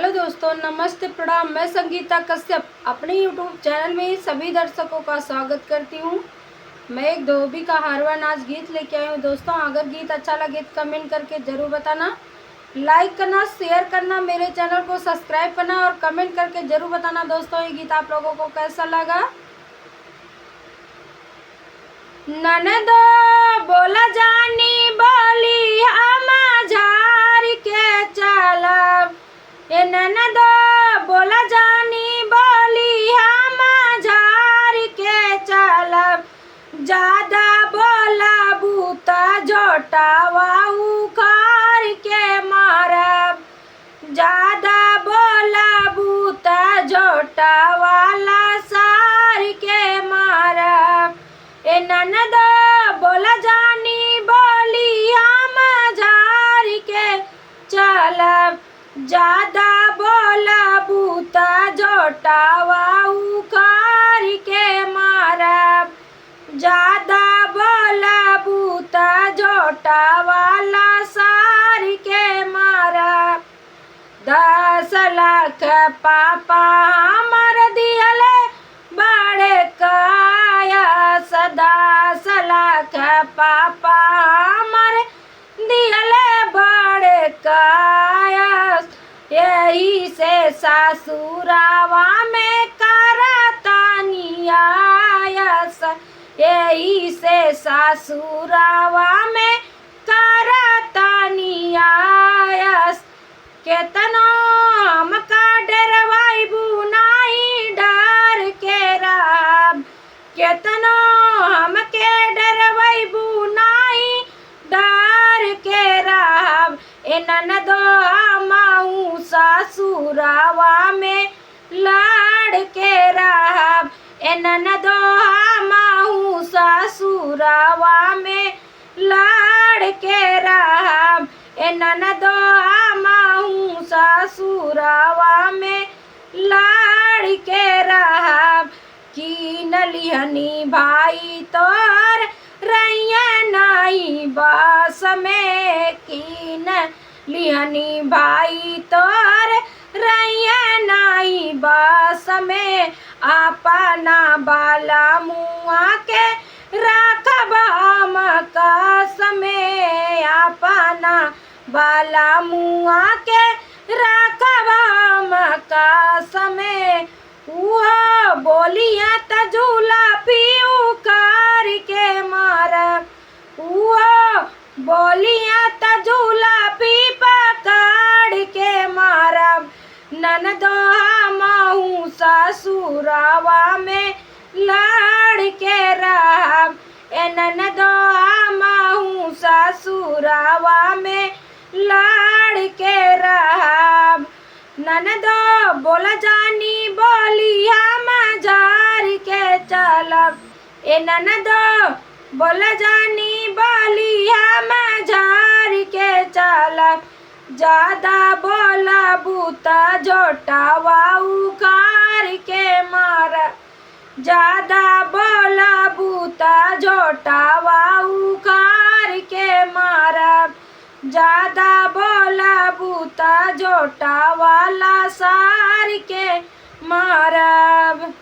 Hello दोस्तों, नमस्ते, प्रणाम। मैं संगीता कश्यप अपने यूट्यूब चैनल में सभी दर्शकों का स्वागत करती हूँ। मैं एक धोबी का हारवा नाच गीत लेके आई हूँ। दोस्तों, अगर गीत अच्छा लगे तो कमेंट करके ज़रूर बताना, लाइक करना, शेयर करना, मेरे चैनल को सब्सक्राइब करना और कमेंट करके ज़रूर बताना दोस्तों ये गीत आप लोगों को कैसा लगा। ननदो बोला जानी बोली हम झार के चलब, ए ननदो बोला जानी बोली हम झार के चलब, ज्यादा बोला बूता जोटावा उखार के मारब, ज्यादा बोला बूता जोटावाला सार के मारब, ए ननदो बोला जानी बोली हम झार के चलब, ज्यादा बोला बूता जोटावा उखार के मारब, ज्यादा बोला बूता जोटावाला सार के मारब। 10 लाख पापा हमर दियले बड़े काया, 10 लाख पापा हमर दियले बड़े काया, यही से सासुरावा में करतानी आयस, यही से सासुरावा में करतानी आयस, केतनो हमका डरवाई बुनाई डर के रहब, केतनो हमके डरवाई बुनाई डर के रहब, ए ननदो हमहू ससुरावा में लड़ के रहब, ए ननदो हमहू ससुरावा में लड़ के रहब, ए ननदो हमहू ससुरावा में लड़ के रहब। कीन लिहनी भाई तोर रैया नाई बस में, कीन लिहनी भाई तोर रैया नाई बस में, अपना बाला मुआ के राखब हम कसम, अपना बाला मुआ के राखब हम कसम, उहो बोलिया त झूला पीऊ कर के मारब, उहो बोलिया त झूला पी पकड़ के मारब, ननदो हमहू ससुरावा में लड़ के रहब, ए ननदो हमहू ससुरावा में लड़ के रहब। ननदो बोला जानी बोली हम झार के चलब, ए ननदो बोला जानी बोली हम झार के चलब, ज्यादा बोला बूता जोटावा उखार के मारब, ज्यादा बोला बूता जोटावा उखार के मारब, ज्यादा बोला बूता जोटावाला सार के मारब।